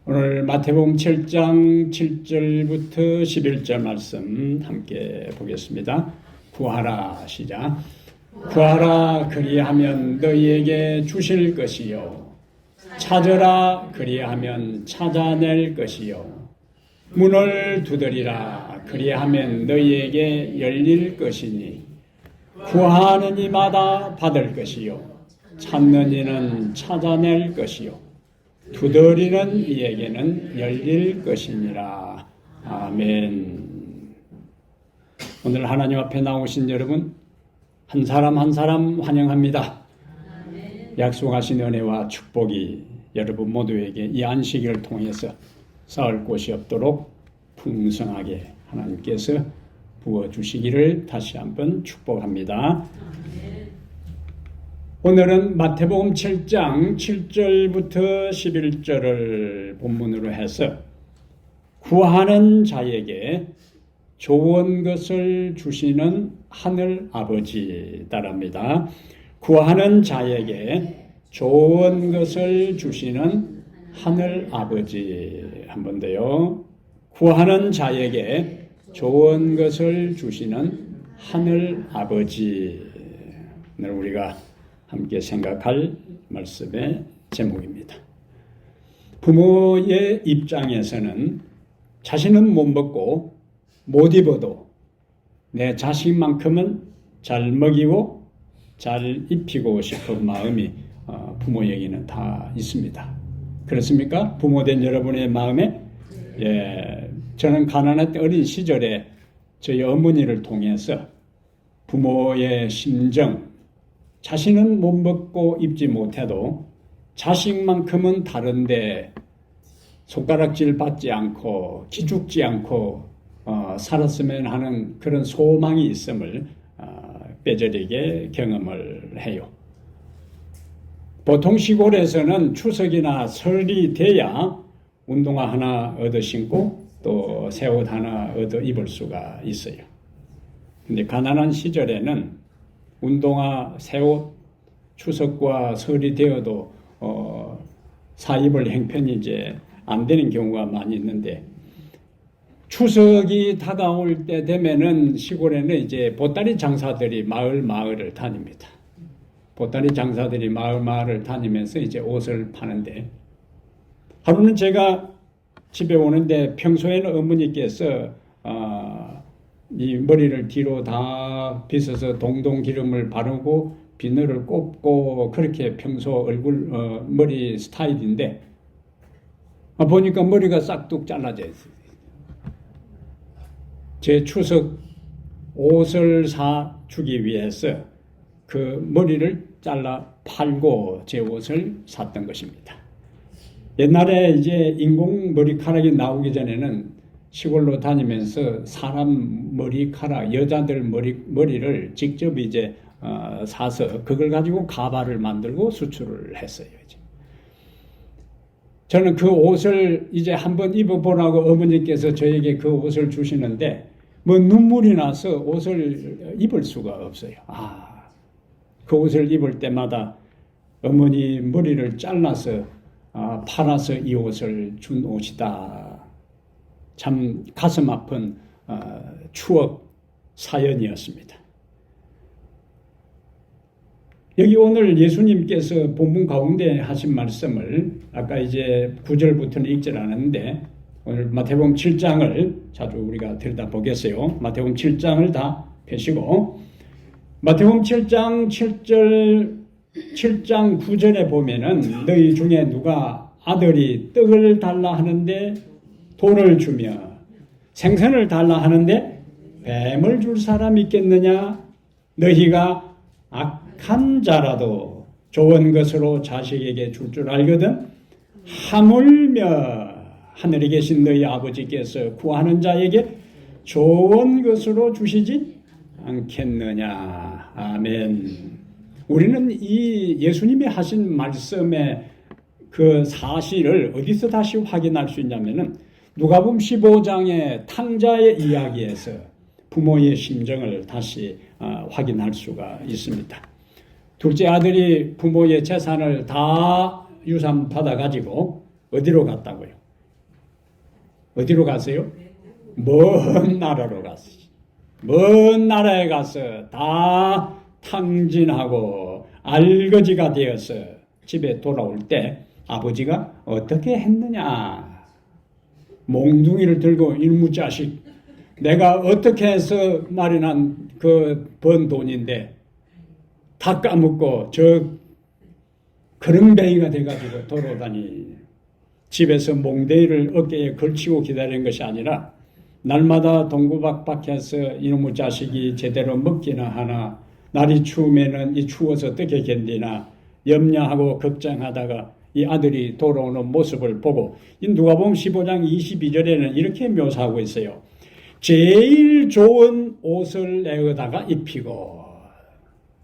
오늘 마태복음 7장 7절부터 11절 말씀 함께 보겠습니다. 구하라 시작. 구하라 그리하면 너희에게 주실 것이요 찾으라 그리하면 찾아낼 것이요 문을 두드리라 그리하면 너희에게 열릴 것이니 구하는 이마다 받을 것이요 찾는 이는 찾아낼 것이요 두드리는 이에게는 열릴 것이니라. 아멘. 오늘 하나님 앞에 나오신 여러분 한 사람 한 사람 환영합니다. 약속하신 은혜와 축복이 여러분 모두에게 이 안식일을 통해서 쌓을 곳이 없도록 풍성하게 하나님께서 부어주시기를 다시 한번 축복합니다. 오늘은 마태복음 7장 7절부터 11절을 본문으로 해서 구하는 자에게 좋은 것을 주시는 하늘 아버지 따라합니다. 구하는 자에게 좋은 것을 주시는 하늘 아버지. 한 번 더요. 구하는 자에게 좋은 것을 주시는 하늘 아버지. 오늘 우리가 함께 생각할 말씀의 제목입니다. 부모의 입장에서는 자신은 못 먹고 못 입어도 내 자식만큼은 잘 먹이고 잘 입히고 싶은 마음이 부모에게는 다 있습니다. 그렇습니까? 부모된 여러분의 마음에? 예, 저는 가난했던 어린 시절에 저희 어머니를 통해서 부모의 심정, 자신은 못 먹고 입지 못해도 자식만큼은 다른데 손가락질 받지 않고 기죽지 않고 살았으면 하는 그런 소망이 있음을 뼈저리게 경험을 해요. 보통 시골에서는 추석이나 설이 돼야 운동화 하나 얻어 신고 또 새 옷 하나 얻어 입을 수가 있어요. 근데 가난한 시절에는 운동화, 새옷, 추석과 설이 되어도 사입을 형편이 이제 안 되는 경우가 많이 있는데 추석이 다가올 때 되면은 시골에는 이제 보따리 장사들이 마을을 다닙니다. 보따리 장사들이 마을을 다니면서 이제 옷을 파는데 하루는 제가 집에 오는데 평소에는 어머니께서 이 머리를 뒤로 다 빗어서 동동 기름을 바르고 비늘을 꼽고 그렇게 평소 얼굴 머리 스타일인데 보니까 머리가 싹둑 잘라져 있어요. 제 추석 옷을 사 주기 위해서 그 머리를 잘라 팔고 제 옷을 샀던 것입니다. 옛날에 이제 인공 머리카락이 나오기 전에는 시골로 다니면서 사람 머리카락, 여자들 머리를 직접 이제 사서 그걸 가지고 가발을 만들고 수출을 했어요. 이제. 저는 그 옷을 이제 한번 입어보라고 어머니께서 저에게 그 옷을 주시는데 뭐 눈물이 나서 옷을 입을 수가 없어요. 그 옷을 입을 때마다 어머니 머리를 잘라서 팔아서 이 옷을 준 옷이다. 참 가슴 아픈 추억 사연이었습니다. 여기 오늘 예수님께서 본문 가운데 하신 말씀을 아까 이제 9절부터는 읽지 않았는데 오늘 마태복음 7장을 자주 우리가 들여다보겠어요. 마태복음 7장을 다 펴시고 마태복음 7장 7장 9절에 보면은 너희 중에 누가 아들이 떡을 달라 하는데 돌을 주며 생선을 달라 하는데 뱀을 줄 사람이 있겠느냐? 너희가 악한 자라도 좋은 것으로 자식에게 줄 줄 알거든 하물며 하늘에 계신 너희 아버지께서 구하는 자에게 좋은 것으로 주시지 않겠느냐? 아멘. 우리는 이 예수님이 하신 말씀의 그 사실을 어디서 다시 확인할 수 있냐면은 누가복음 15장의 탕자의 이야기에서 부모의 심정을 다시 확인할 수가 있습니다. 둘째 아들이 부모의 재산을 다 유산 받아가지고 어디로 갔다고요? 어디로 가세요? 먼 나라로 갔어요. 먼 나라에 가서 다 탕진하고 알거지가 되어서 집에 돌아올 때 아버지가 어떻게 했느냐? 몽둥이를 들고 일무자식, 내가 어떻게 해서 마련한 그 번 돈인데 다 까먹고 저 그릉뱅이가 돼가지고 돌아다니. 집에서 몽둥이를 어깨에 걸치고 기다리는 것이 아니라 날마다 동구박박해서 이놈의 자식이 제대로 먹기나 하나, 날이 추우면은 이 추워서 어떻게 견디나 염려하고 걱정하다가 이 아들이 돌아오는 모습을 보고, 이 누가복음 15장 22절에는 이렇게 묘사하고 있어요. 제일 좋은 옷을 내어다가 입히고.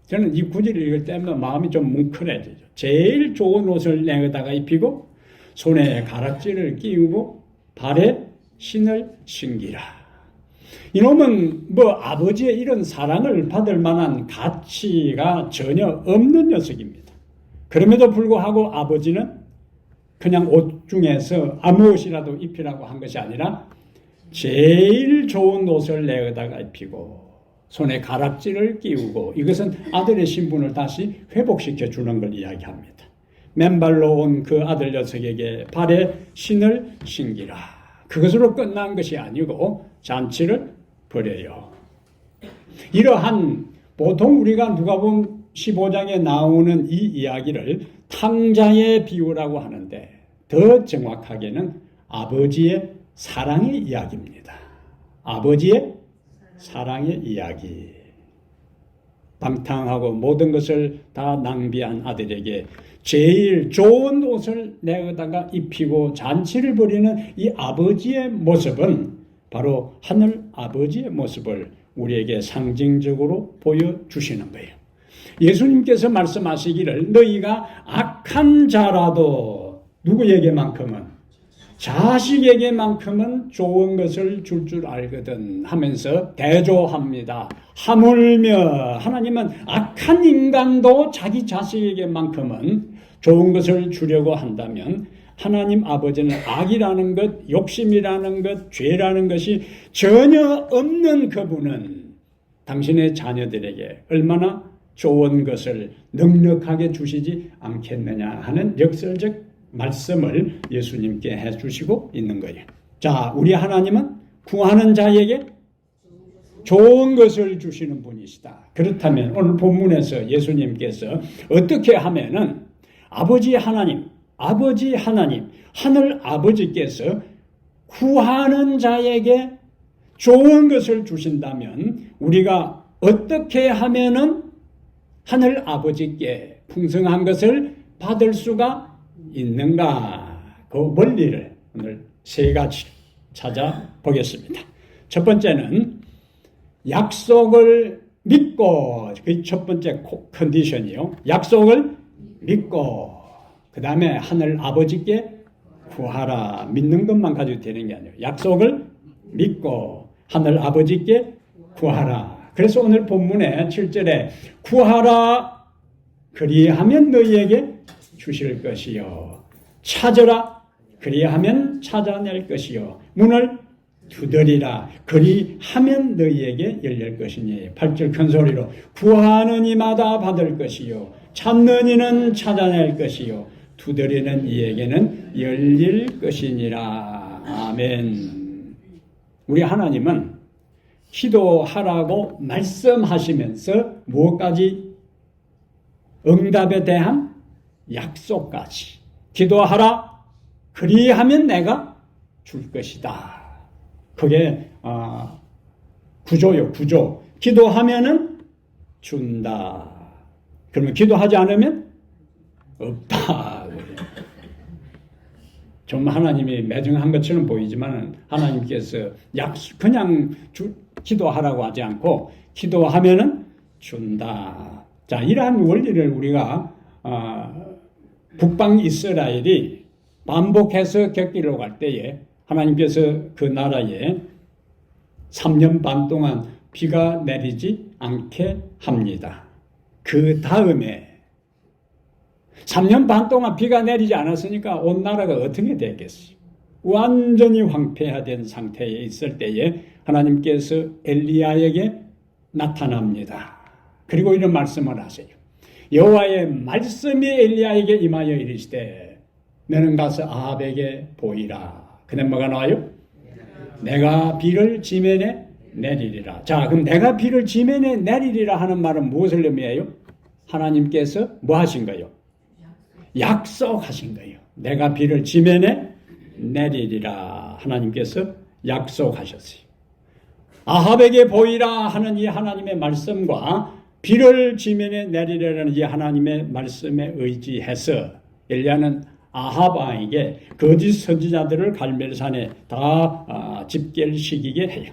저는 이 구절을 읽을 때마다 마음이 좀 뭉클해지죠. 제일 좋은 옷을 내어다가 입히고 손에 가락지를 끼우고 발에 신을 신기라. 이놈은 뭐 아버지의 이런 사랑을 받을 만한 가치가 전혀 없는 녀석입니다. 그럼에도 불구하고 아버지는 그냥 옷 중에서 아무 옷이라도 입히라고 한 것이 아니라 제일 좋은 옷을 내어다가 입히고 손에 가락지를 끼우고, 이것은 아들의 신분을 다시 회복시켜 주는 걸 이야기합니다. 맨발로 온 그 아들 녀석에게 발에 신을 신기라. 그것으로 끝난 것이 아니고 잔치를 벌여요. 이러한 보통 우리가 누가복음 15장에 나오는 이 이야기를 탕자의 비유라고 하는데, 더 정확하게는 아버지의 사랑의 이야기입니다. 아버지의 사랑의 이야기. 방탕하고 모든 것을 다 낭비한 아들에게 제일 좋은 옷을 내어다가 입히고 잔치를 벌이는 이 아버지의 모습은 바로 하늘 아버지의 모습을 우리에게 상징적으로 보여주시는 거예요. 예수님께서 말씀하시기를 너희가 악한 자라도 누구에게만큼은, 자식에게만큼은 좋은 것을 줄 알거든 하면서 대조합니다. 하물며 하나님은 악한 인간도 자기 자식에게만큼은 좋은 것을 주려고 한다면, 하나님 아버지는 악이라는 것, 욕심이라는 것, 죄라는 것이 전혀 없는 그분은 당신의 자녀들에게 얼마나 좋은 것을 넉넉하게 주시지 않겠느냐 하는 역설적 말씀을 예수님께 해주시고 있는 거예요. 자, 우리 하나님은 구하는 자에게 좋은 것을 주시는 분이시다. 그렇다면 오늘 본문에서 예수님께서 어떻게 하면은 아버지 하나님, 하늘 아버지께서 구하는 자에게 좋은 것을 주신다면 우리가 어떻게 하면은 하늘 아버지께 풍성한 것을 받을 수가 있는가? 그 원리를 오늘 세 가지 찾아보겠습니다. 첫 번째는 약속을 믿고, 그 첫 번째 컨디션이요. 약속을 믿고, 그 다음에 하늘 아버지께 구하라. 믿는 것만 가지고 되는 게 아니에요. 약속을 믿고 하늘 아버지께 구하라. 그래서 오늘 본문에 7절에 구하라 그리하면 너희에게 주실 것이요, 찾으라 그리하면 찾아낼 것이요, 문을 두드리라 그리하면 너희에게 열릴 것이니. 8절 큰 소리로 구하는 이마다 받을 것이요, 찾는 이는 찾아낼 것이요, 두드리는 이에게는 열릴 것이니라. 아멘. 우리 하나님은 기도하라고 말씀하시면서 무엇까지? 응답에 대한 약속까지. 기도하라 그리하면 내가 줄 것이다. 그게 구조요, 구조. 기도하면은 준다. 그러면 기도하지 않으면 없다. 좀 하나님이 매정한 것처럼 보이지만 하나님께서 그냥 기도하라고 하지 않고 기도하면은 준다. 자, 이러한 원리를 우리가 북방 이스라엘이 반복해서 겪기로 갈 때에 하나님께서 그 나라에 3년 반 동안 비가 내리지 않게 합니다. 그 다음에 3년 반 동안 비가 내리지 않았으니까 온 나라가 어떻게 됐겠어요? 완전히 황폐화된 상태에 있을 때에 하나님께서 엘리야에게 나타납니다. 그리고 이런 말씀을 하세요. 여호와의 말씀이 엘리야에게 임하여 이르시되 너는 가서 아합에게 보이라. 그다음 뭐가 나와요? 내가 비를 지면에 내리리라. 자, 그럼 내가 비를 지면에 내리리라 하는 말은 무엇을 의미해요? 하나님께서 뭐 하신 거예요? 약속하신 거예요. 내가 비를 지면에 내리리라. 하나님께서 약속하셨어요. 아합에게 보이라 하는 이 하나님의 말씀과 비를 지면에 내리라는 이 하나님의 말씀에 의지해서 엘리야는 아합 왕에게 거짓 선지자들을 갈멜산에 다 집결시키게 해요.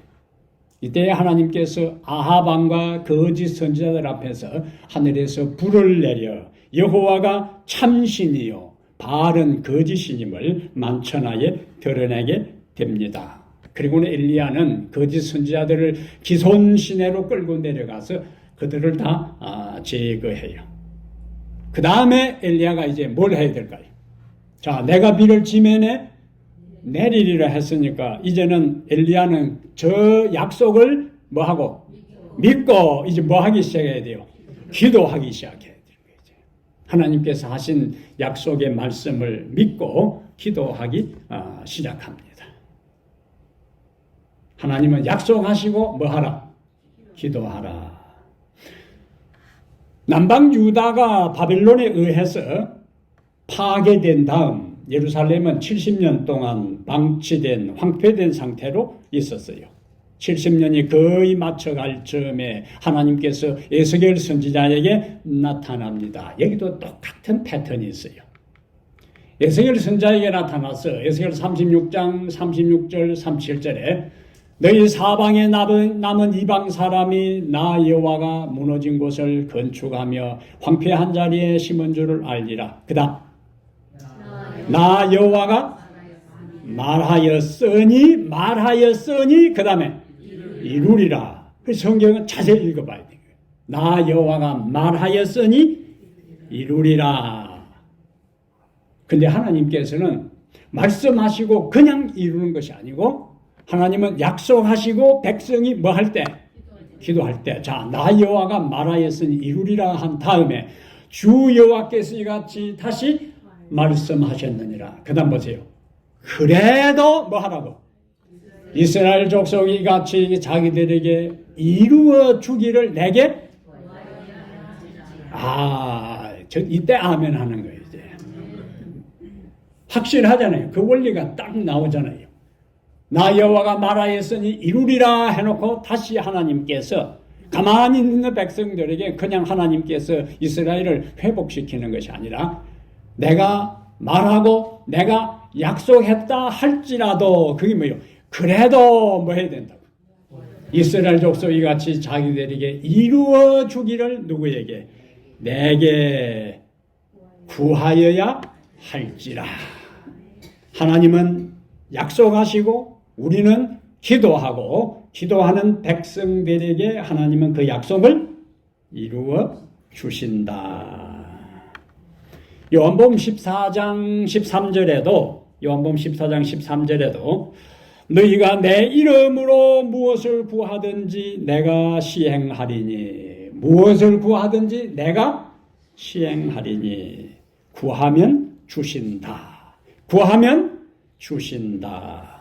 이때 하나님께서 아합 왕과 거짓 선지자들 앞에서 하늘에서 불을 내려 여호와가 참신이요 바알은 거짓신임을 만천하에 드러내게 됩니다. 그리고는 엘리야는 거짓 선지자들을 기손 시내로 끌고 내려가서 그들을 다 제거해요. 그 다음에 엘리야가 이제 뭘 해야 될까요? 자, 내가 비를 지면에 내리리라 했으니까 이제는 엘리야는 저 약속을 뭐하고? 믿고 이제 뭐 하기 시작해야 돼요? 기도하기 시작해야 돼요. 하나님께서 하신 약속의 말씀을 믿고 기도하기 시작합니다. 하나님은 약속하시고 뭐 하라? 기도하라. 남방 유다가 바벨론에 의해서 파괴된 다음 예루살렘은 70년 동안 방치된 황폐된 상태로 있었어요. 70년이 거의 맞춰갈 즈음에 하나님께서 에스겔 선지자에게 나타납니다. 여기도 똑같은 패턴이 있어요. 에스겔 선지자에게 나타나서 에스겔 36장 36절 37절에 너희 사방에 남은 이방 사람이 나 여호와가 무너진 곳을 건축하며 황폐한 자리에 심은 줄을 알리라. 그 다음 나 여호와가 말하였으니 그 다음에 이루리라. 그 성경은 자세히 읽어봐야 돼요. 나 여호와가 말하였으니 이루리라. 근데 하나님께서는 말씀하시고 그냥 이루는 것이 아니고 하나님은 약속하시고 백성이 뭐 할 때? 기도할 때. 자, 나 여호와가 말하였으니 이루리라 한 다음에 주 여호와께서 이같이 다시 말씀하셨느니라. 그 다음 보세요. 그래도 뭐 하라고? 이스라엘 족속이 이같이 자기들에게 이루어 주기를 내게 이때 아멘 하는 거예요. 이제 확신하잖아요. 그 원리가 딱 나오잖아요. 나 여호와가 말하였으니 이루리라 해놓고 다시 하나님께서 가만히 있는 백성들에게 그냥 하나님께서 이스라엘을 회복시키는 것이 아니라 내가 말하고 내가 약속했다 할지라도 그게 뭐예요? 그래도 뭐 해야 된다고? 이스라엘 족속이 같이 자기들에게 이루어 주기를 누구에게? 내게 구하여야 할지라. 하나님은 약속하시고 우리는 기도하고 기도하는 백성들에게 하나님은 그 약속을 이루어 주신다. 요한복음 14장 13절에도 너희가 내 이름으로 무엇을 구하든지 내가 시행하리니 무엇을 구하든지 내가 시행하리니 구하면 주신다. 구하면 주신다.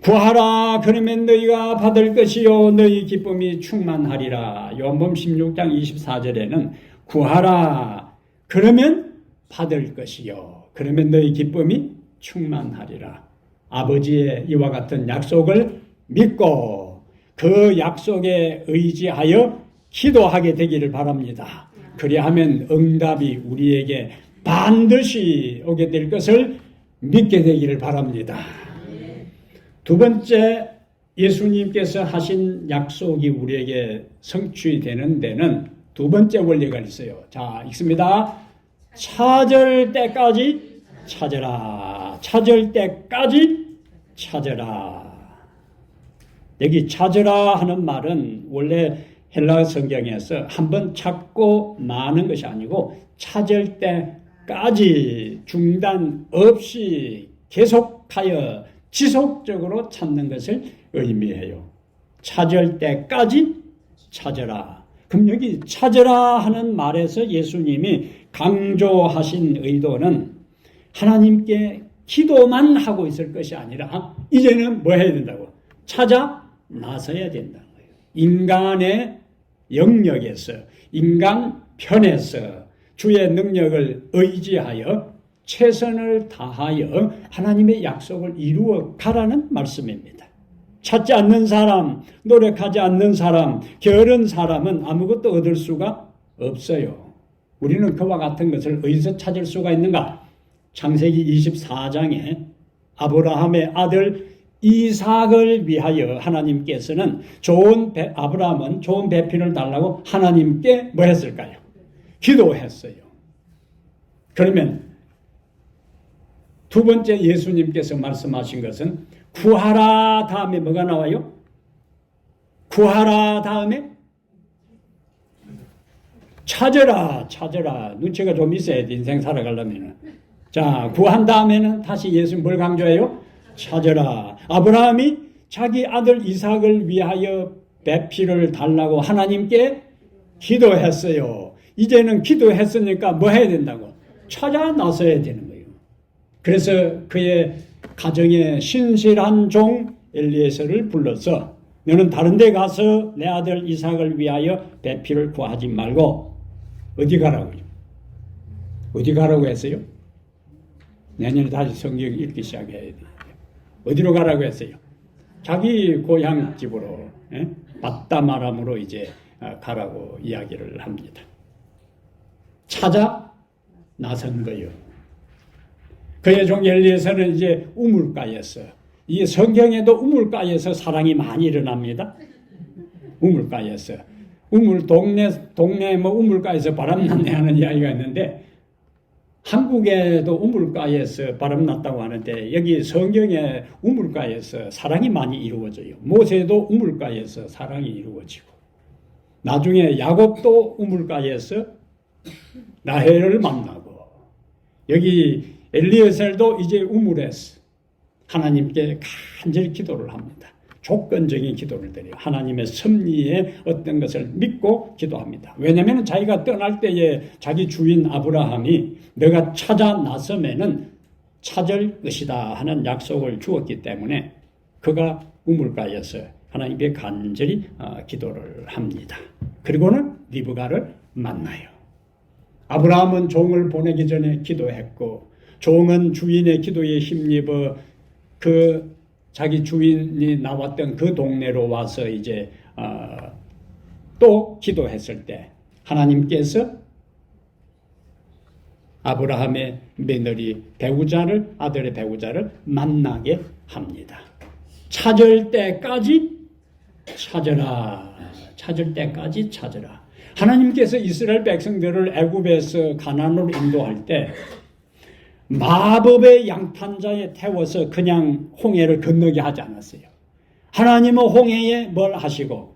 구하라 그러면 너희가 받을 것이요 너희 기쁨이 충만하리라. 요한복음 16장 24절에는 구하라 그러면 받을 것이요 그러면 너희 기쁨이 충만하리라. 아버지의 이와 같은 약속을 믿고 그 약속에 의지하여 기도하게 되기를 바랍니다. 그리하면 응답이 우리에게 반드시 오게 될 것을 믿게 되기를 바랍니다. 두 번째, 예수님께서 하신 약속이 우리에게 성취되는 데는 두 번째 원리가 있어요. 자, 읽습니다. 찾을 때까지 찾으라. 찾을 때까지 찾으라. 여기 찾으라 하는 말은 원래 헬라 성경에서 한번 찾고 마는 것이 아니고 찾을 때까지 중단 없이 계속하여 지속적으로 찾는 것을 의미해요. 찾을 때까지 찾으라. 그럼 여기 찾으라 하는 말에서 예수님이 강조하신 의도는 하나님께 기도만 하고 있을 것이 아니라 이제는 뭐 해야 된다고? 찾아 나서야 된다는 거예요. 인간의 영역에서, 인간 편에서 주의 능력을 의지하여 최선을 다하여 하나님의 약속을 이루어 가라는 말씀입니다. 찾지 않는 사람, 노력하지 않는 사람, 게으른 사람은 아무것도 얻을 수가 없어요. 우리는 그와 같은 것을 어디서 찾을 수가 있는가? 창세기 24장에 아브라함의 아들 이삭을 위하여 하나님께서는 아브라함은 좋은 배필을 달라고 하나님께 뭐 했을까요? 기도했어요. 그러면 두 번째 예수님께서 말씀하신 것은 구하라 다음에 뭐가 나와요? 구하라 다음에 찾으라. 눈치가 좀 있어야 돼, 인생 살아가려면. 자, 구한 다음에는 다시 예수님 뭘 강조해요? 찾으라. 아브라함이 자기 아들 이삭을 위하여 배필을 달라고 하나님께 기도했어요. 이제는 기도했으니까 뭐 해야 된다고? 찾아 나서야 되는 거예요. 그래서 그의 가정의 신실한 종 엘리에셀을 불러서 너는 다른 데 가서 내 아들 이삭을 위하여 배필을 구하지 말고 어디 가라고요? 어디 가라고 했어요? 내년에 다시 성경 읽기 시작해야 돼요. 어디로 가라고 했어요? 자기 고향 집으로, 바다마람으로 이제 가라고 이야기를 합니다. 찾아 나선 거예요. 그의 종 엘리에셀은 이제 우물가에서, 이 성경에도 우물가에서 사랑이 많이 일어납니다. 우물가에서. 동네 뭐 우물가에서 바람났네 하는 이야기가 있는데, 한국에도 우물가에서 바람났다고 하는데, 여기 성경에 우물가에서 사랑이 많이 이루어져요. 모세도 우물가에서 사랑이 이루어지고, 나중에 야곱도 우물가에서 라헬을 만나고, 여기 엘리에셀도 이제 우물에서 하나님께 간절히 기도를 합니다. 조건적인 기도를 드려요. 하나님의 섭리에 어떤 것을 믿고 기도합니다. 왜냐하면 자기가 떠날 때에 자기 주인 아브라함이 내가 찾아 나서면은 찾을 것이다 하는 약속을 주었기 때문에 그가 우물가에서 하나님께 간절히 기도를 합니다. 그리고는 리브가를 만나요. 아브라함은 종을 보내기 전에 기도했고, 종은 주인의 기도에 힘입어 자기 주인이 나왔던 그 동네로 와서 이제 또 기도했을 때 하나님께서 아브라함의 며느리 아들의 배우자를 만나게 합니다. 찾을 때까지 찾으라. 찾을 때까지 찾으라. 하나님께서 이스라엘 백성들을 애굽에서 가나안으로 인도할 때 마법의 양탄자에 태워서 그냥 홍해를 건너게 하지 않았어요. 하나님은 홍해에 뭘 하시고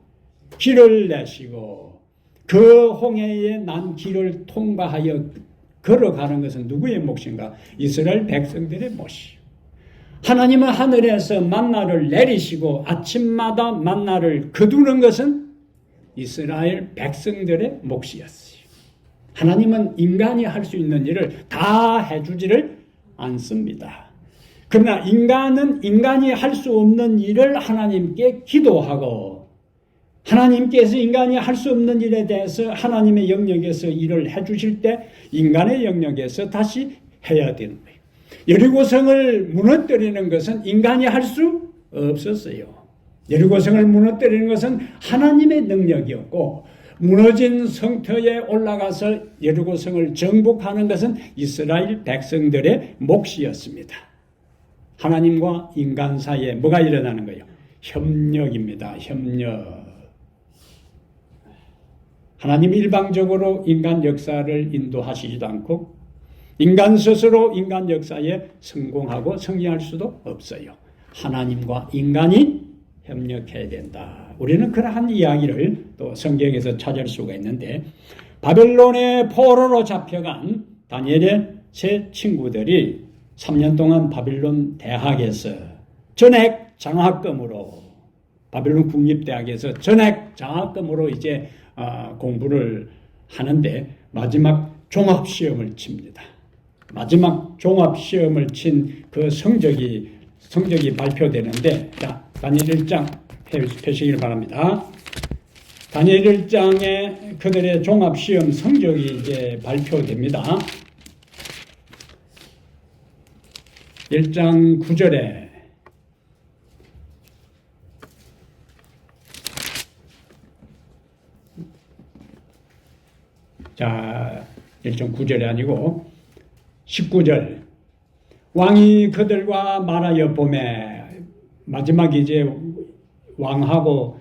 길을 내시고 그 홍해에 난 길을 통과하여 걸어가는 것은 누구의 몫인가? 이스라엘 백성들의 몫이요. 하나님은 하늘에서 만나를 내리시고 아침마다 만나를 거두는 것은 이스라엘 백성들의 몫이었어요. 하나님은 인간이 할 수 있는 일을 다 해주지를 않습니다. 그러나 인간은 인간이 할 수 없는 일을 하나님께 기도하고, 하나님께서 인간이 할 수 없는 일에 대해서 하나님의 영역에서 일을 해주실 때 인간의 영역에서 다시 해야 되는 거예요. 여리고성을 무너뜨리는 것은 인간이 할 수 없었어요. 여리고성을 무너뜨리는 것은 하나님의 능력이었고, 무너진 성터에 올라가서 여리고성을 정복하는 것은 이스라엘 백성들의 몫이었습니다. 하나님과 인간 사이에 뭐가 일어나는 거예요? 협력입니다. 협력. 하나님 일방적으로 인간 역사를 인도하시지도 않고 인간 스스로 인간 역사에 성공하고 승리할 수도 없어요. 하나님과 인간이 협력해야 된다. 우리는 그러한 이야기를 또 성경에서 찾을 수가 있는데, 바벨론의 포로로 잡혀간 다니엘의 세 친구들이 3년 동안 바빌론 대학에서 전액 장학금으로 바빌론 국립대학에서 전액 장학금으로 이제 공부를 하는데 마지막 종합시험을 칩니다. 마지막 종합시험을 친 그 성적이 발표되는데, 자, 다니엘 1장 펴시길 바랍니다. 다니엘 1장에 그들의 종합시험 성적이 이제 발표됩니다. 1장 9절에 자, 1장 9절이 아니고 19절. 왕이 그들과 말하여 보매, 마지막 이제 왕하고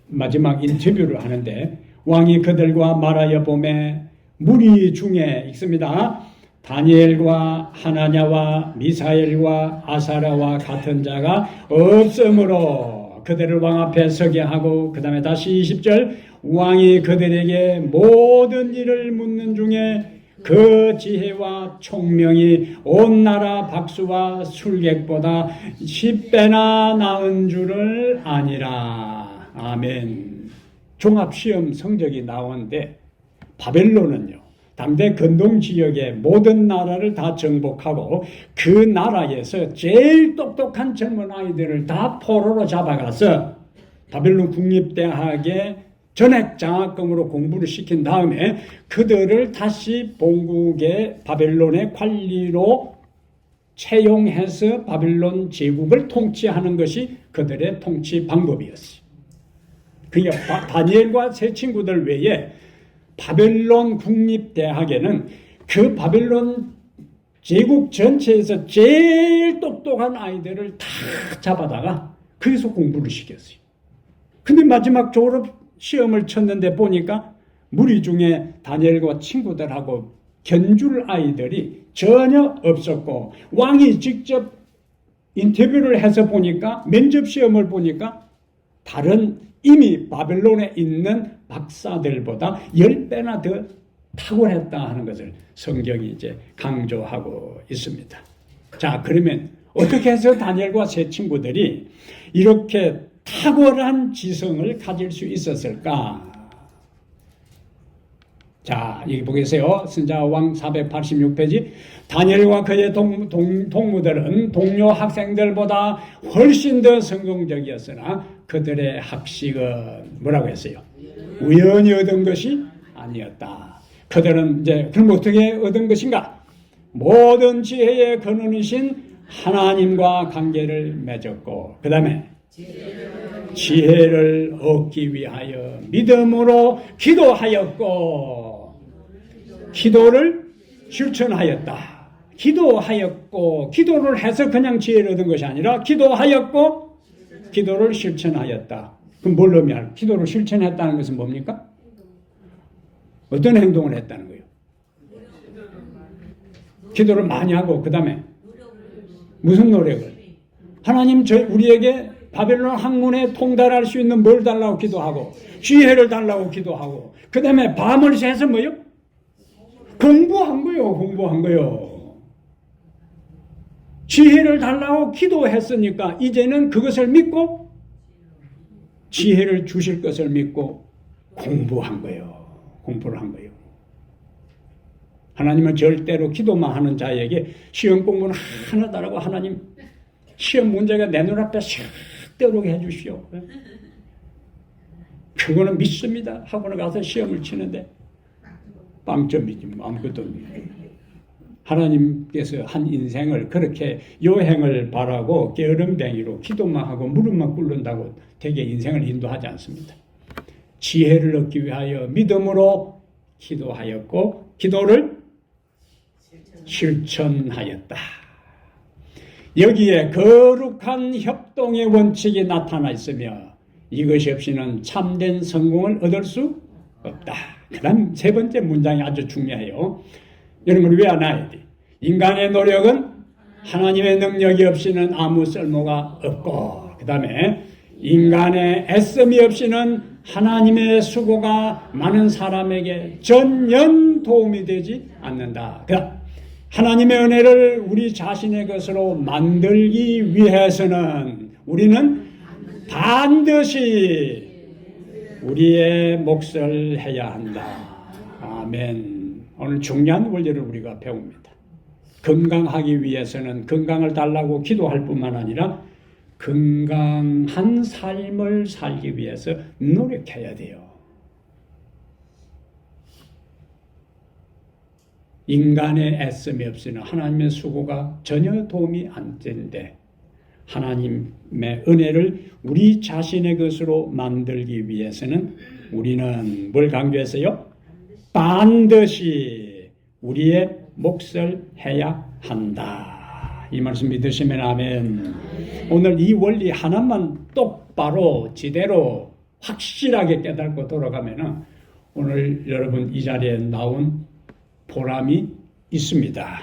마지막 인터뷰를 하는데, 왕이 그들과 말하여 보매 무리 중에 있습니다. 다니엘과 하나냐와 미사엘과 아사랴와 같은 자가 없으므로 그들을 왕 앞에 서게 하고, 그 다음에 다시 20절, 왕이 그들에게 모든 일을 묻는 중에 그 지혜와 총명이 온 나라 박수와 술객보다 10배나 나은 줄을 아니라. 아멘. 종합시험 성적이 나오는데, 바벨론은요, 당대 근동 지역의 모든 나라를 다 정복하고 그 나라에서 제일 똑똑한 젊은 아이들을 다 포로로 잡아가서 바벨론 국립대학에 전액 장학금으로 공부를 시킨 다음에 그들을 다시 본국의 바벨론의 관리로 채용해서 바벨론 제국을 통치하는 것이 그들의 통치 방법이었어요. 그러니까 다니엘과 세 친구들 외에 바벨론 국립대학에는 그 바벨론 제국 전체에서 제일 똑똑한 아이들을 다 잡아다가 거기서 공부를 시켰어요. 근데 마지막 졸업 시험을 쳤는데 보니까 무리 중에 다니엘과 친구들하고 견줄 아이들이 전혀 없었고, 왕이 직접 인터뷰를 해서 보니까, 면접 시험을 보니까 다른 이미 바벨론에 있는 박사들보다 10배나 더 탁월했다 하는 것을 성경이 이제 강조하고 있습니다. 자, 그러면 어떻게 해서 다니엘과 세 친구들이 이렇게 탁월한 지성을 가질 수 있었을까? 자, 여기 보겠어요. 선자왕 486페이지. 다니엘과 그의 동무들은 동료 학생들보다 훨씬 더 성공적이었으나 그들의 학식은 뭐라고 했어요? 우연히 얻은 것이 아니었다. 그들은 이제 그럼 어떻게 얻은 것인가? 모든 지혜의 근원이신 하나님과 관계를 맺었고, 그 다음에 지혜를 얻기 위하여 믿음으로 기도하였고, 기도를 실천하였다. 기도하였고, 기도를 해서 그냥 지혜를 얻은 것이 아니라 기도하였고 기도를 실천하였다. 그럼 뭘 의미하는? 기도를 실천했다는 것은 뭡니까? 어떤 행동을 했다는 거예요? 기도를 많이 하고, 그 다음에 무슨 노력을? 하나님 우리에게 바벨론 학문에 통달할 수 있는 뭘 달라고 기도하고, 지혜를 달라고 기도하고, 그 다음에 밤을 새서 뭐요? 공부한 거요. 지혜를 달라고 기도했으니까 이제는 그것을 믿고 지혜를 주실 것을 믿고 공부한 거예요. 공부를 한 거예요. 하나님은 절대로 기도만 하는 자에게 시험 공부는 하나도 안 하고, 하나님 시험 문제가 내 눈앞에 샥 떠오르게 해주시오, 그거는 믿습니다 하고는 가서 시험을 치는데 빵점이지 아무것도 없는. 하나님께서 한 인생을 그렇게 여행을 바라고 게으름뱅이로 기도만 하고 무릎만 꿇는다고 되게 인생을 인도하지 않습니다. 지혜를 얻기 위하여 믿음으로 기도하였고 기도를 실천하였다. 여기에 거룩한 협동의 원칙이 나타나 있으며 이것이 없이는 참된 성공을 얻을 수 없다. 그 다음 세 번째 문장이 아주 중요해요. 여러분 왜 알아야 돼? 인간의 노력은 하나님의 능력이 없이는 아무 쓸모가 없고, 그 다음에 인간의 애씀이 없이는 하나님의 수고가 많은 사람에게 전혀 도움이 되지 않는다. 그다음 하나님의 은혜를 우리 자신의 것으로 만들기 위해서는 우리는 반드시 우리의 몫을 해야 한다. 아멘. 오늘 중요한 원리를 우리가 배웁니다. 건강하기 위해서는 건강을 달라고 기도할 뿐만 아니라 건강한 삶을 살기 위해서 노력해야 돼요. 인간의 애씀이 없이는 하나님의 수고가 전혀 도움이 안 되는데 하나님의 은혜를 우리 자신의 것으로 만들기 위해서는 우리는 뭘 강조했어요? 반드시 우리의 몫을 해야 한다. 이 말씀 믿으시면 아멘. 오늘 이 원리 하나만 똑바로 제대로 확실하게 깨닫고 돌아가면 오늘 여러분 이 자리에 나온 보람이 있습니다.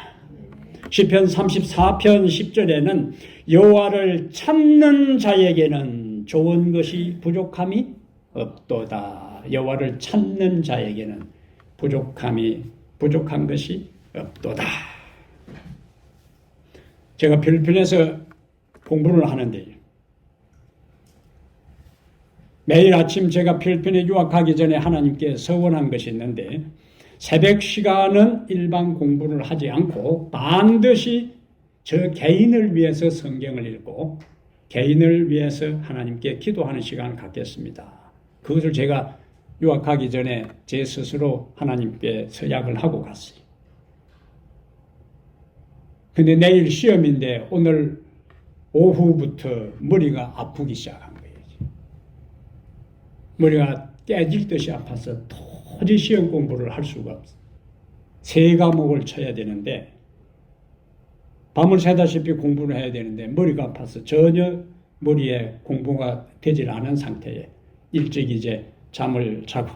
시편 34편 10절에는 여호와를 찾는 자에게는 좋은 것이 부족함이 없도다. 여호와를 찾는 자에게는 부족한 것이 없도다. 제가 필리핀에서 공부를 하는데 매일 아침 제가 필리핀에 유학하기 전에 하나님께 서원한 것이 있는데 새벽 시간은 일반 공부를 하지 않고 반드시 저 개인을 위해서 성경을 읽고 개인을 위해서 하나님께 기도하는 시간을 갖겠습니다. 그것을 제가 유학하기 전에 제 스스로 하나님께 서약을 하고 갔어요. 근데 내일 시험인데 오늘 오후부터 머리가 아프기 시작한 거예요. 머리가 깨질 듯이 아파서 도저히 시험 공부를 할 수가 없어요. 3과목을 쳐야 되는데 밤을 새다시피 공부를 해야 되는데 머리가 아파서 전혀 머리에 공부가 되질 않은 상태에 일찍 이제 잠을 자고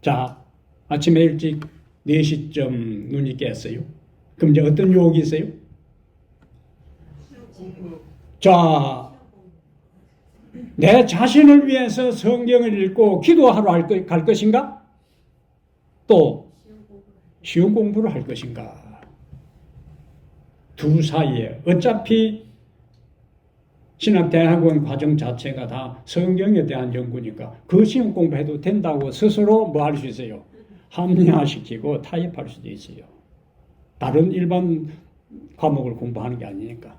자 아침에 일찍 4시쯤 눈이 깼어요. 그럼 이제 어떤 유혹이 있어요? 자, 내 자신을 위해서 성경을 읽고 기도하러 갈 것인가? 또 시험 공부를 할 것인가? 두 사이에 어차피 신학대학원 과정 자체가 다 성경에 대한 연구니까 그 시험 공부해도 된다고 스스로 뭐 할 수 있어요? 합리화시키고 타협할 수도 있어요. 다른 일반 과목을 공부하는 게 아니니까.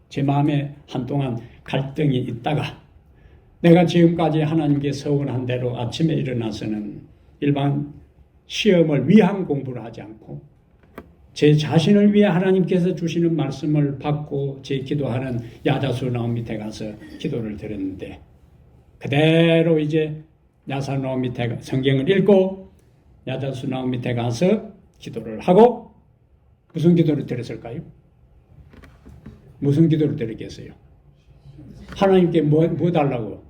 제 마음에 한동안 갈등이 있다가 내가 지금까지 하나님께 서원한 대로 아침에 일어나서는 일반 시험을 위한 공부를 하지 않고 제 자신을 위해 하나님께서 주시는 말씀을 받고 제 기도하는 야자수 나온 밑에 가서 기도를 드렸는데 그대로 이제 야자수 나온 밑에 성경을 읽고 야자수 나온 밑에 가서 기도를 하고 무슨 기도를 드렸을까요? 무슨 기도를 드리겠어요? 하나님께 뭐 달라고?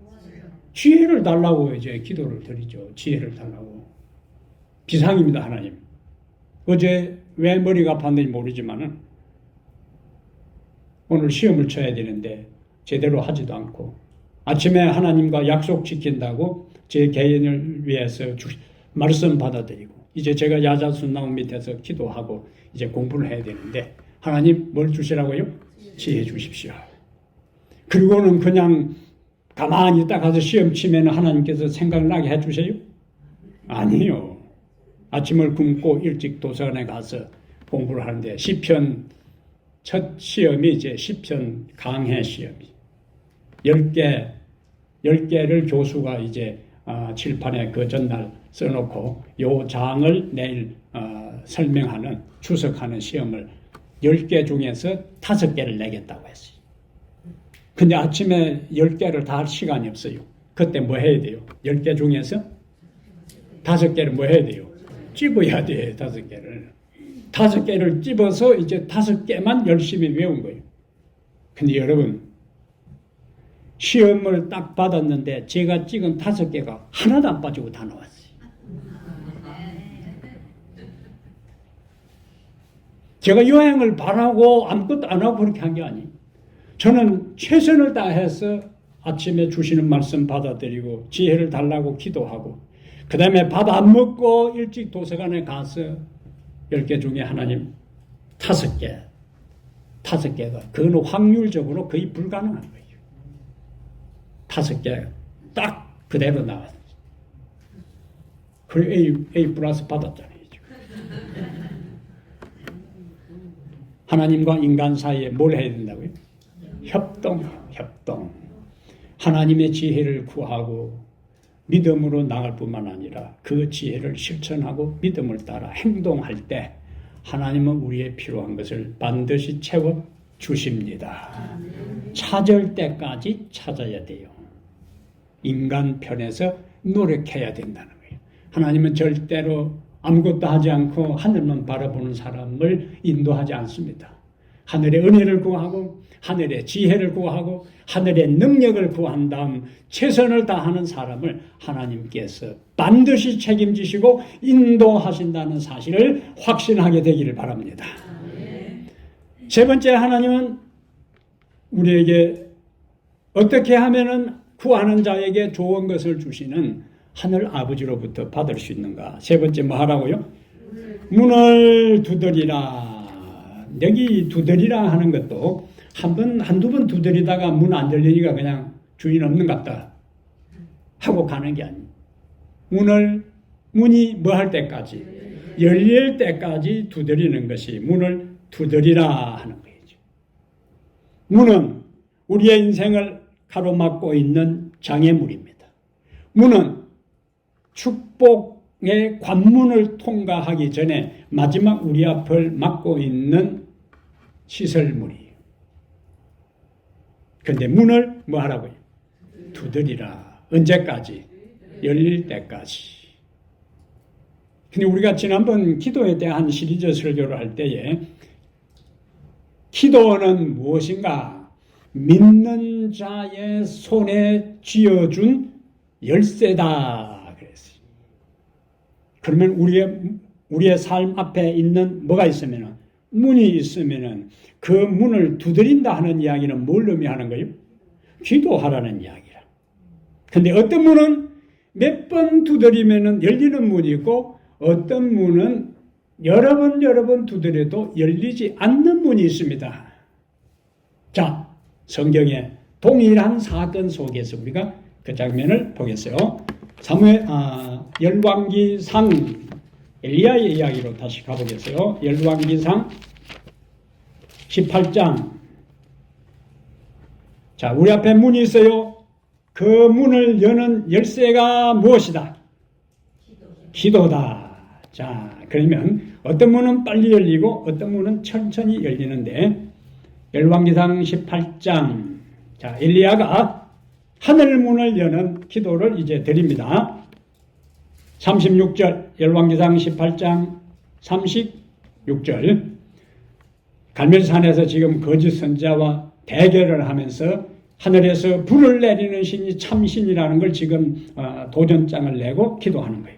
지혜를 달라고 이제 기도를 드리죠. 지혜를 달라고. 비상입니다, 하나님. 어제 왜 머리가 아팠는지 모르지만은 오늘 시험을 쳐야 되는데 제대로 하지도 않고 아침에 하나님과 약속 지킨다고 제 개인을 위해서 말씀 받아들이고 이제 제가 야자수 나온 밑에서 기도하고 이제 공부를 해야 되는데 하나님 뭘 주시라고요? 지혜 주십시오. 그리고는 그냥 가만히 있다 가서 시험 치면 하나님께서 생각나게 해주세요? 아니요. 아침을 굶고 일찍 도서관에 가서 공부를 하는데 시편 첫 시험이 이제 시편 강해 시험이 10개를 교수가 이제 칠판에 그 전날 써놓고 요 장을 내일 설명하는 추석하는 시험을 10개 중에서 5개를 내겠다고 했어요. 근데 아침에 10개를 다 할 시간이 없어요. 그때 뭐 해야 돼요? 10개 중에서 5개를 뭐 해야 돼요? 찝어야 돼, 5개를. 5개를 찝어서 이제 5개만 열심히 외운 거예요. 근데 여러분, 시험을 딱 받았는데 제가 찍은 5개가 하나도 안 빠지고 다 나왔어요. 제가 여행을 바라고 아무것도 안 하고 그렇게 한 게 아니에요. 저는 최선을 다해서 아침에 주시는 말씀 받아들이고 지혜를 달라고 기도하고 그 다음에 밥 안 먹고 일찍 도서관에 가서 10개 중에 하나님 다섯 개가 그건 확률적으로 거의 불가능한 거예요. 다섯 개 딱 그대로 나왔어요. 그래 A 플러스 받았잖아요. 하나님과 인간 사이에 뭘 해야 된다고요? 협동. 하나님의 지혜를 구하고 믿음으로 나갈 뿐만 아니라 그 지혜를 실천하고 믿음을 따라 행동할 때 하나님은 우리의 필요한 것을 반드시 채워 주십니다. 찾을 때까지 찾아야 돼요. 인간 편에서 노력해야 된다는 거예요. 하나님은 절대로 아무것도 하지 않고 하늘만 바라보는 사람을 인도하지 않습니다. 하늘의 은혜를 구하고 하늘의 지혜를 구하고 하늘의 능력을 구한 다음 최선을 다하는 사람을 하나님께서 반드시 책임지시고 인도하신다는 사실을 확신하게 되기를 바랍니다. 세 번째, 하나님은 우리에게 어떻게 하면은 구하는 자에게 좋은 것을 주시는 하늘 아버지로부터 받을 수 있는가? 세 번째 뭐 하라고요? 문을 두드리라. 여기 두드리라 하는 것도 한두 번 두드리다가 문 안 열리니까 그냥 주인 없는 것 같다 하고 가는 게 아니에요. 문이 뭐 할 때까지? 열릴 때까지 두드리는 것이 문을 두드리라 하는 거죠. 문은 우리의 인생을 가로막고 있는 장애물입니다. 문은 축복의 관문을 통과하기 전에 마지막 우리 앞을 막고 있는 시설물이에요. 그런데 문을 뭐 하라고요? 두드리라. 언제까지? 열릴 때까지. 근데 우리가 지난번 기도에 대한 시리즈 설교를 할 때에 기도는 무엇인가? 믿는 자의 손에 쥐어준 열쇠다 그랬어요. 그러면 우리의 삶 앞에 있는 뭐가 있으면은 문이 있으면은 그 문을 두드린다 하는 이야기는 뭘 의미하는 거예요? 기도하라는 이야기라. 근데 어떤 문은 몇 번 두드리면은 열리는 문이 있고 어떤 문은 여러 번 두드려도 열리지 않는 문이 있습니다. 자, 성경의 동일한 사건 속에서 우리가 그 장면을 보겠어요. 열왕기상 엘리야의 이야기로 다시 가보겠어요. 열왕기상 18장. 자, 우리 앞에 문이 있어요. 그 문을 여는 열쇠가 무엇이다? 기도다. 자, 그러면 어떤 문은 빨리 열리고 어떤 문은 천천히 열리는데 열왕기상 18장. 자, 엘리야가 하늘 문을 여는 기도를 이제 드립니다. 36절, 열왕기상 18장 36절. 갈멜산에서 지금 거짓 선지자와 대결을 하면서 하늘에서 불을 내리는 신이 참신이라는 걸 지금 도전장을 내고 기도하는 거예요.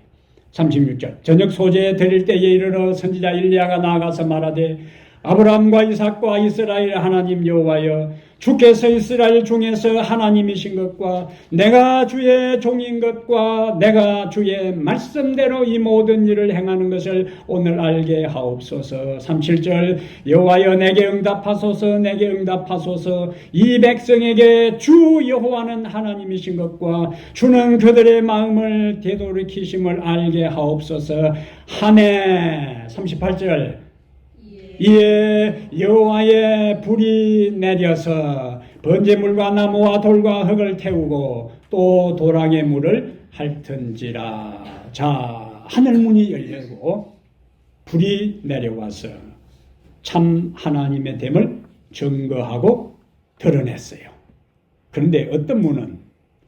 36절. 저녁 소재에 드릴 때에 이르러 선지자 엘리야가 나아가서 말하되 아브라함과 이삭과 이스라엘 하나님 여호와여, 주께서 이스라엘 중에서 하나님이신 것과 내가 주의 종인 것과 내가 주의 말씀대로 이 모든 일을 행하는 것을 오늘 알게 하옵소서. 37절. 여호와여, 내게 응답하소서, 내게 응답하소서. 이 백성에게 주 여호와는 하나님이신 것과 주는 그들의 마음을 되돌이키심을 알게 하옵소서 하네. 38절. 이에 여호와의 불이 내려서 번제물과 나무와 돌과 흙을 태우고 또 도랑의 물을 핥은지라. 자, 하늘문이 열리고 불이 내려와서 참 하나님의 됨을 증거하고 드러냈어요. 그런데 어떤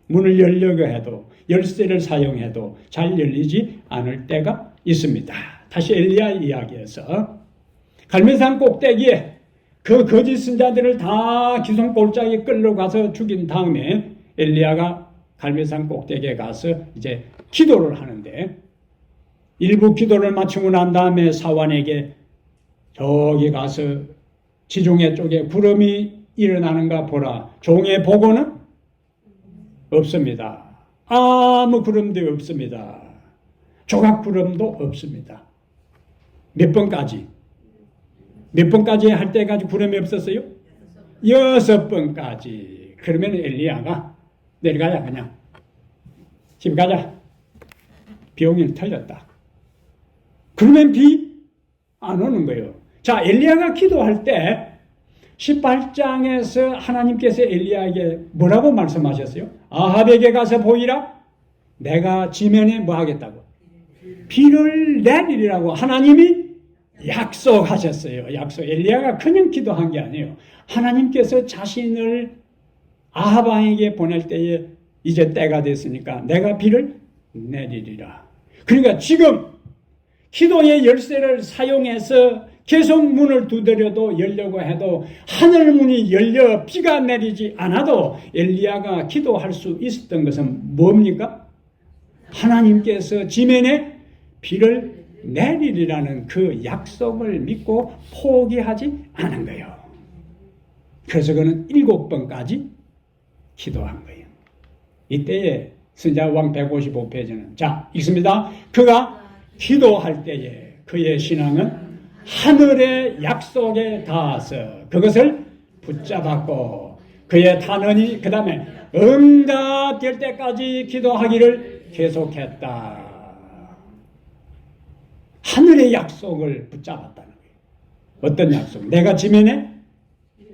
문을 열려고 해도 열쇠를 사용해도 잘 열리지 않을 때가 있습니다. 다시 엘리야 이야기에서 갈멜산 꼭대기에 그 거짓 선자들을 다 기손골짜기에 끌려가서 죽인 다음에 엘리야가 갈멜산 꼭대기에 가서 이제 기도를 하는데 일부 기도를 마치고 난 다음에 사환에게 저기 가서 지중해 쪽에 구름이 일어나는가 보라. 종의 보고는 없습니다. 아무 구름도 없습니다. 조각 구름도 없습니다. 몇 번까지? 몇 번까지 할 때까지 구름이 없었어요? 6번까지. 그러면 엘리야가 내려가자, 그냥. 집 가자. 비용이 틀렸다. 그러면 비 안 오는 거예요. 자, 엘리야가 기도할 때 18장에서 하나님께서 엘리야에게 뭐라고 말씀하셨어요? 아합에게 가서 보이라. 내가 지면에 뭐 하겠다고? 비를 내리리라고 하나님이 약속하셨어요. 약속. 엘리야가 그냥 기도한 게 아니에요. 하나님께서 자신을 아합 왕에게 보낼 때에 이제 때가 됐으니까 내가 비를 내리리라. 그러니까 지금 기도의 열쇠를 사용해서 계속 문을 두드려도 열려고 해도 하늘 문이 열려 비가 내리지 않아도 엘리야가 기도할 수 있었던 것은 뭡니까? 하나님께서 지면에 비를 내리리라는 그 약속을 믿고 포기하지 않은 거예요. 그래서 그는 7번까지 기도한 거예요. 이때에 선지자왕 155페이지는 자, 읽습니다. 그가 기도할 때에 그의 신앙은 하늘의 약속에 닿아서 그것을 붙잡았고 그의 탄원이 그 다음에 응답될 때까지 기도하기를 계속했다. 하늘의 약속을 붙잡았다는 거예요. 어떤 약속? 내가 지면에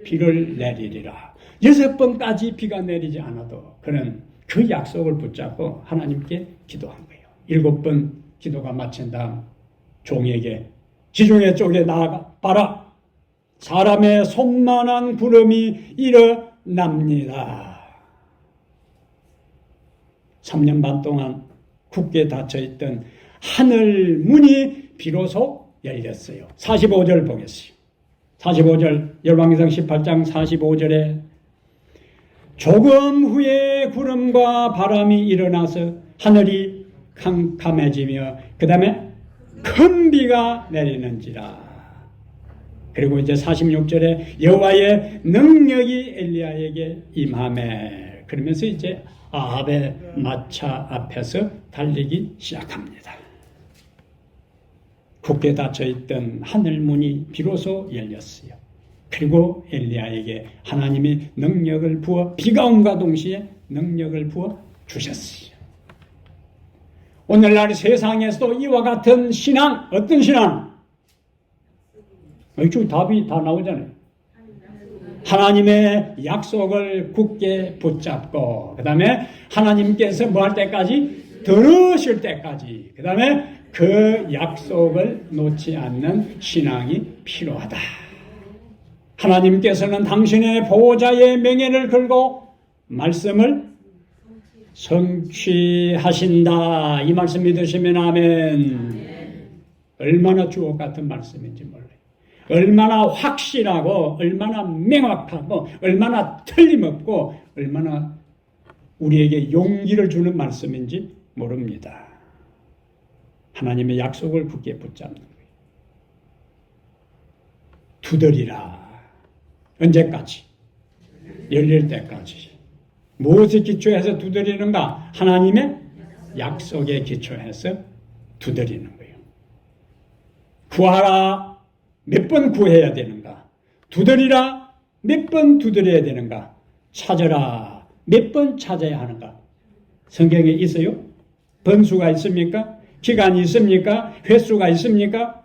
비를 내리리라. 6번까지 비가 내리지 않아도 그는 그 약속을 붙잡고 하나님께 기도한 거예요. 7번 기도가 마친 다음 종에게 지중해 쪽에 나아가 봐라. 사람의 손만한 구름이 일어납니다. 3년 반 동안 굳게 닫혀있던 하늘 문이 비로소 열렸어요. 45절 보겠어요. 45절 열왕기상 18장 45절에 조금 후에 구름과 바람이 일어나서 하늘이 캄캄해지며 그 다음에 큰 비가 내리는지라. 그리고 이제 46절에 여호와의 능력이 엘리야에게 임하매. 그러면서 이제 아합의 마차 앞에서 달리기 시작합니다. 굳게 닫혀있던 하늘문이 비로소 열렸어요. 그리고 엘리야에게 하나님이 능력을 부어 비가 om과 동시에 능력을 부어 주셨어요. 오늘날 세상에서도 이와 같은 신앙, 어떤 신앙? 지금 답이 다 나오잖아요. 하나님의 약속을 굳게 붙잡고 그 다음에 하나님께서 뭐 할 때까지? 들으실 때까지 그 다음에 그 약속을 놓지 않는 신앙이 필요하다. 하나님께서는 당신의 보호자의 명예를 걸고 말씀을 성취하신다. 이 말씀 믿으시면 아멘. 얼마나 주옥 같은 말씀인지 몰라요. 얼마나 확실하고 얼마나 명확하고 얼마나 틀림없고 얼마나 우리에게 용기를 주는 말씀인지 모릅니다. 하나님의 약속을 굳게 붙잡는 거예요. 두드리라. 언제까지? 열릴 때까지. 무엇에 기초해서 두드리는가? 하나님의 약속에 기초해서 두드리는 거예요. 구하라. 몇 번 구해야 되는가? 두드리라. 몇 번 두드려야 되는가? 찾아라. 몇 번 찾아야 하는가? 성경에 있어요? 번수가 있습니까? 기간이 있습니까? 횟수가 있습니까?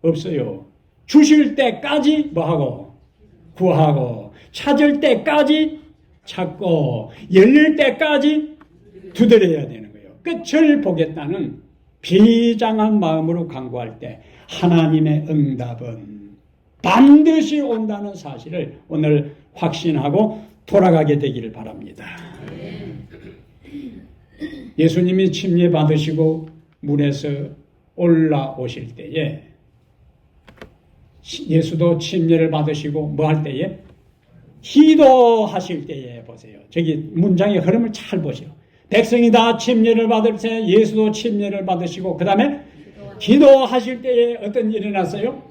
없어요. 주실 때까지 뭐하고? 구하고 찾을 때까지 찾고 열릴 때까지 두드려야 되는 거예요. 끝을 보겠다는 비장한 마음으로 간구할 때 하나님의 응답은 반드시 온다는 사실을 오늘 확신하고 돌아가게 되기를 바랍니다. 예수님이 침례 받으시고 물에서 올라오실 때에 예수도 침례를 받으시고 뭐 할 때에? 기도하실 때에 보세요. 저기 문장의 흐름을 잘 보시오. 백성이 다 침례를 받을 때 예수도 침례를 받으시고 그 다음에 기도하실 때에 어떤 일이 났어요?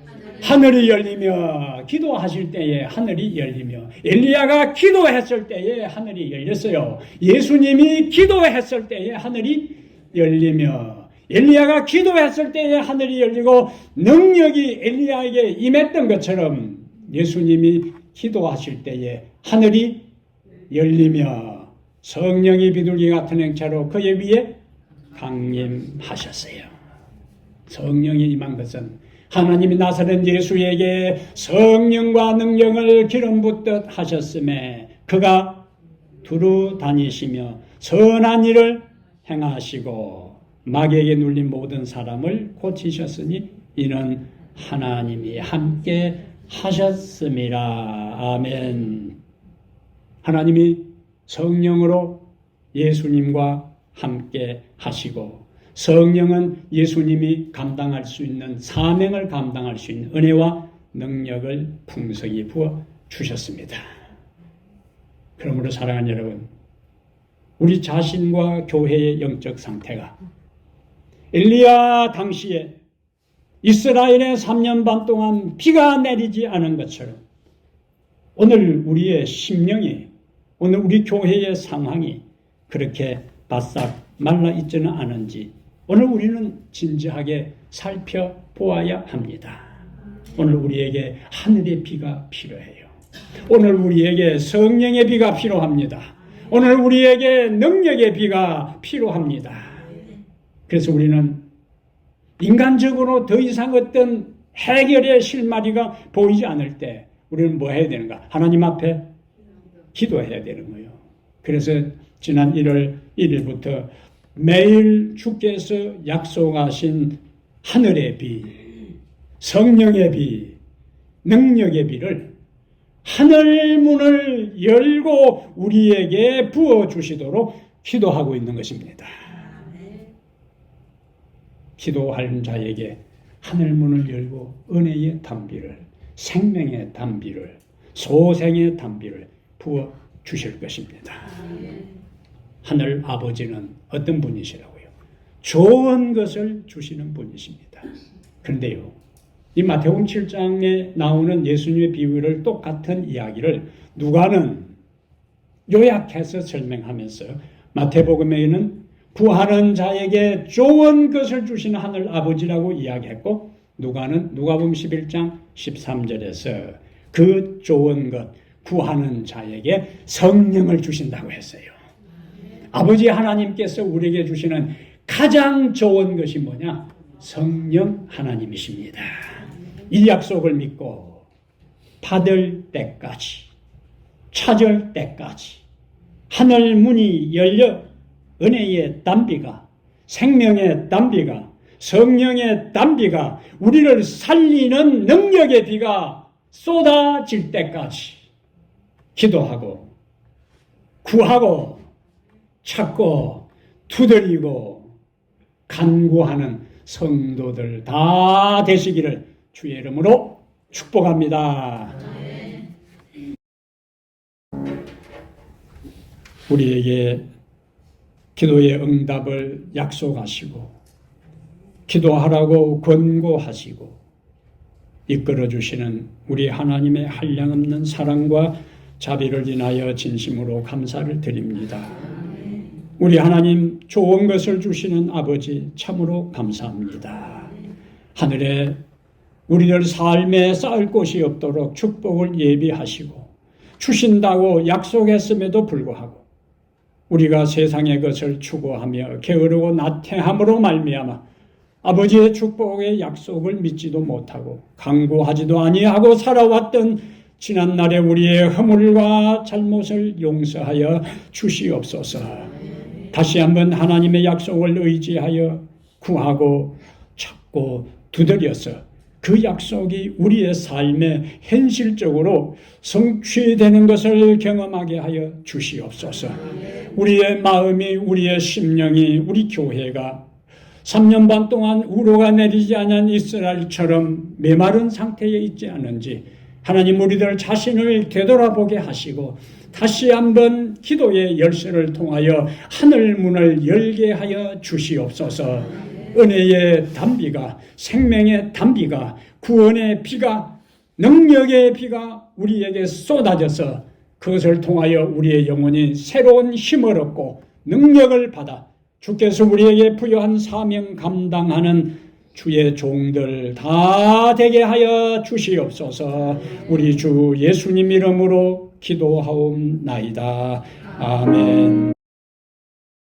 하늘이 열리며 기도하실 때에 하늘이 열리며 엘리야가 기도했을 때에 하늘이 열렸어요. 예수님이 기도했을 때에 하늘이 열리며 엘리야가 기도했을 때에 하늘이 열리고 능력이 엘리야에게 임했던 것처럼 예수님이 기도하실 때에 하늘이 열리며 성령이 비둘기 같은 행차로 그의 위에 강림하셨어요. 성령이 임한 것은 하나님이 나사렛 예수에게 성령과 능력을 기름 붓듯 하셨음에 그가 두루 다니시며 선한 일을 행하시고 마귀에게 눌린 모든 사람을 고치셨으니 이는 하나님이 함께 하셨음이라. 아멘. 하나님이 성령으로 예수님과 함께 하시고 성령은 예수님이 감당할 수 있는 사명을 감당할 수 있는 은혜와 능력을 풍성히 부어 주셨습니다. 그러므로 사랑하는 여러분, 우리 자신과 교회의 영적 상태가 엘리야 당시에 이스라엘에 3년 반 동안 비가 내리지 않은 것처럼 오늘 우리의 심령이, 오늘 우리 교회의 상황이 그렇게 바싹 말라 있지는 않은지 오늘 우리는 진지하게 살펴보아야 합니다. 오늘 우리에게 하늘의 비가 필요해요. 오늘 우리에게 성령의 비가 필요합니다. 오늘 우리에게 능력의 비가 필요합니다. 그래서 우리는 인간적으로 더 이상 어떤 해결의 실마리가 보이지 않을 때 우리는 뭐 해야 되는가? 하나님 앞에 기도해야 되는 거예요. 그래서 지난 1월 1일부터 매일 주께서 약속하신 하늘의 비, 성령의 비, 능력의 비를 하늘 문을 열고 우리에게 부어주시도록 기도하고 있는 것입니다. 기도하는 자에게 하늘 문을 열고 은혜의 담비를, 생명의 담비를, 소생의 담비를 부어주실 것입니다. 하늘 아버지는 어떤 분이시라고요? 좋은 것을 주시는 분이십니다. 그런데요, 이 마태복음 7장에 나오는 예수님의 비유를 똑같은 이야기를 누가는 요약해서 설명하면서 마태복음에는 구하는 자에게 좋은 것을 주시는 하늘 아버지라고 이야기했고 누가는 누가복음 11장 13절에서 그 좋은 것, 구하는 자에게 성령을 주신다고 했어요. 아버지 하나님께서 우리에게 주시는 가장 좋은 것이 뭐냐? 성령 하나님이십니다. 이 약속을 믿고 받을 때까지, 찾을 때까지 하늘 문이 열려 은혜의 담비가, 생명의 담비가, 성령의 담비가, 우리를 살리는 능력의 비가 쏟아질 때까지 기도하고 구하고 찾고 두드리고 간구하는 성도들 다 되시기를 주의 이름으로 축복합니다. 우리에게 기도의 응답을 약속하시고 기도하라고 권고하시고 이끌어주시는 우리 하나님의 한량없는 사랑과 자비를 인하여 진심으로 감사를 드립니다. 우리 하나님 좋은 것을 주시는 아버지 참으로 감사합니다. 하늘에 우리들 삶에 쌓을 곳이 없도록 축복을 예비하시고 주신다고 약속했음에도 불구하고 우리가 세상의 것을 추구하며 게으르고 나태함으로 말미암아 아버지의 축복의 약속을 믿지도 못하고 간구하지도 아니하고 살아왔던 지난날의 우리의 허물과 잘못을 용서하여 주시옵소서. 다시 한번 하나님의 약속을 의지하여 구하고 찾고 두드려서 그 약속이 우리의 삶에 현실적으로 성취되는 것을 경험하게 하여 주시옵소서. 우리의 마음이, 우리의 심령이, 우리 교회가 3년 반 동안 우로가 내리지 않은 이스라엘처럼 메마른 상태에 있지 않은지 하나님 우리들 자신을 되돌아보게 하시고 다시 한번 기도의 열쇠를 통하여 하늘 문을 열게 하여 주시옵소서. 은혜의 담비가, 생명의 담비가, 구원의 비가, 능력의 비가 우리에게 쏟아져서 그것을 통하여 우리의 영혼이 새로운 힘을 얻고 능력을 받아 주께서 우리에게 부여한 사명 감당하는 주의 종들 다 되게 하여 주시옵소서. 우리 주 예수님 이름으로 기도하옵나이다. 아멘.